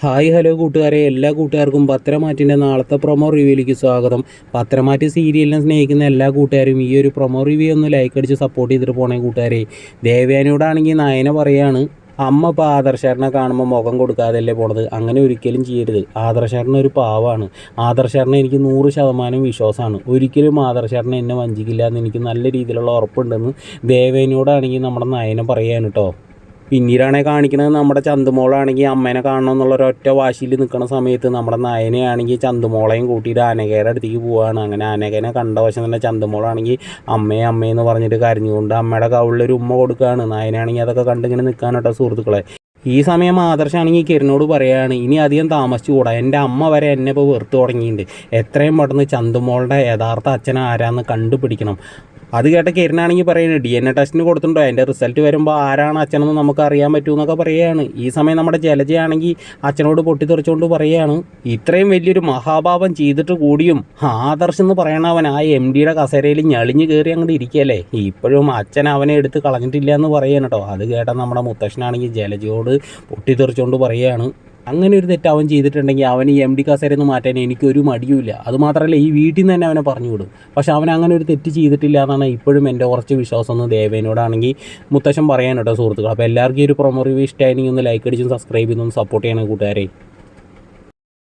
Hi hello കൂട്ടുകാരെ, എല്ലാ കൂട്ടുകാർക്കും പത്രമാറ്റിൻ്റെ നാളത്തെ പ്രൊമോ റിവ്യൂയിലേക്ക് സ്വാഗതം. പത്രമാറ്റ് സീരിയലിനെ സ്നേഹിക്കുന്ന എല്ലാ കൂട്ടുകാരും ഈ ഒരു പ്രൊമോ റിവ്യൂ ഒന്ന് ലൈക്ക് അടിച്ച് സപ്പോർട്ട് ചെയ്തിട്ട് പോണേ കൂട്ടുകാരെ. ദേവയാനിയോടാണെങ്കിൽ നയന പറയാണ്, അമ്മ ഇപ്പോൾ ആദർശേട്ടനെ കാണുമ്പോൾ മുഖം കൊടുക്കാതല്ലേ പോണത്, അങ്ങനെ ഒരിക്കലും ചെയ്യരുത്. ആദർശേട്ടൻ ഒരു പാവമാണ്. ആദർശേട്ടനെ എനിക്ക് 100% വിശ്വാസമാണ്. ഒരിക്കലും ആദർശേട്ടനെ എന്നെ വഞ്ചിക്കില്ല എന്ന് എനിക്ക് നല്ല രീതിയിലുള്ള ഉറപ്പുണ്ടെന്ന് ദേവേനോടാണെങ്കിൽ നമ്മുടെ നയന പറയാണ് കേട്ടോ. പിന്നീടാണെ കാണിക്കുന്നത് നമ്മുടെ ചന്തുമോളാണെങ്കിൽ അമ്മേനെ കാണണം എന്നുള്ളൊരൊറ്റ വാശിയിൽ നിൽക്കുന്ന സമയത്ത് നമ്മുടെ നയനയാണെങ്കിൽ ചന്തുമോളെയും കൂട്ടിയിട്ട് അനഘയുടെ അടുത്തേക്ക് പോവുകയാണ്. അങ്ങനെ അനഘനെ കണ്ട വശം തന്നെ ചന്തുമോളാണെങ്കിൽ അമ്മയെന്ന് പറഞ്ഞിട്ട് കരഞ്ഞുകൊണ്ട് അമ്മയുടെ കവിളിലൊരു ഉമ്മ കൊടുക്കുകയാണ്. നയനാണെങ്കിൽ അതൊക്കെ കണ്ടിങ്ങനെ നിൽക്കാനോട്ടോ സുഹൃത്തുക്കളെ. ഈ സമയം ആദർശാണെങ്കിൽ കിരണിനോട് പറയുകയാണ്, ഇനി അധികം താമസിച്ചുകൂടാ, എൻ്റെ അമ്മ വരെ എന്നെ ഇപ്പോൾ വെറുത്ത് തുടങ്ങിയിട്ടുണ്ട്. എത്രയും പെട്ടെന്ന് ചന്തുമോളുടെ യഥാർത്ഥ അച്ഛൻ ആരാന്ന് കണ്ടുപിടിക്കണം. അത് കേട്ട കിരണാണെങ്കിൽ പറയുന്നത്, DNA ടെസ്റ്റിന് കൊടുത്തിട്ടുണ്ടോ, അതിൻ്റെ റിസൾട്ട് വരുമ്പോൾ ആരാണ് അച്ഛനെന്ന് നമുക്ക് അറിയാൻ പറ്റുമെന്നൊക്കെ പറയുകയാണ്. ഈ സമയം നമ്മുടെ ജലജയാണെങ്കിൽ അച്ഛനോട് പൊട്ടിത്തെറിച്ചുകൊണ്ട് പറയുകയാണ്, ഇത്രയും വലിയൊരു മഹാപാപം ചെയ്തിട്ട് കൂടിയും ആദർശ് എന്ന് പറയണവൻ ആ MDയുടെ കസേരയിൽ ഞെളിഞ്ഞ് കയറി അങ്ങോട്ട് ഇരിക്കുകയല്ലേ, ഇപ്പോഴും അച്ഛൻ അവനെ എടുത്ത് കളഞ്ഞിട്ടില്ല എന്ന് പറയുകയാണ് കേട്ടോ. അത് കേട്ട നമ്മുടെ മുത്തശ്ശനാണെങ്കിൽ ജലജയോട് പൊട്ടിത്തെറിച്ചുകൊണ്ട് പറയുകയാണ്, അങ്ങനെ ഒരു തെറ്റ് അവൻ ചെയ്തിട്ടുണ്ടെങ്കിൽ അവൻ ഈ MD കസേരയിൽ നിന്ന് മാറ്റാൻ എനിക്കൊരു മടിയുമില്ല. അതുമാത്രമല്ല, ഈ വീട്ടിൽ നിന്ന് തന്നെ അവനെ പറഞ്ഞു വിടും. പക്ഷെ അവൻ അങ്ങനെ ഒരു തെറ്റ് ചെയ്തിട്ടില്ല എന്നാണ് ഇപ്പോഴും എൻ്റെ കുറച്ച് വിശ്വാസം എന്ന് ദേവേനോടാണെങ്കിൽ മുത്തശ്ശൻ പറയാൻ കേട്ടോ സുഹൃത്തുക്കൾ. അപ്പോൾ എല്ലാവർക്കും ഈ ഒരു പ്രൊമോ റിവ്യൂ ഇഷ്ടമായിരുന്നെങ്കിൽ ഒന്ന് ലൈക്ക് അടിച്ചും സബ്സ്ക്രൈബ് ചെയ്തൊന്ന് സപ്പോർട്ട് ചെയ്യണം കൂട്ടുകാരെ.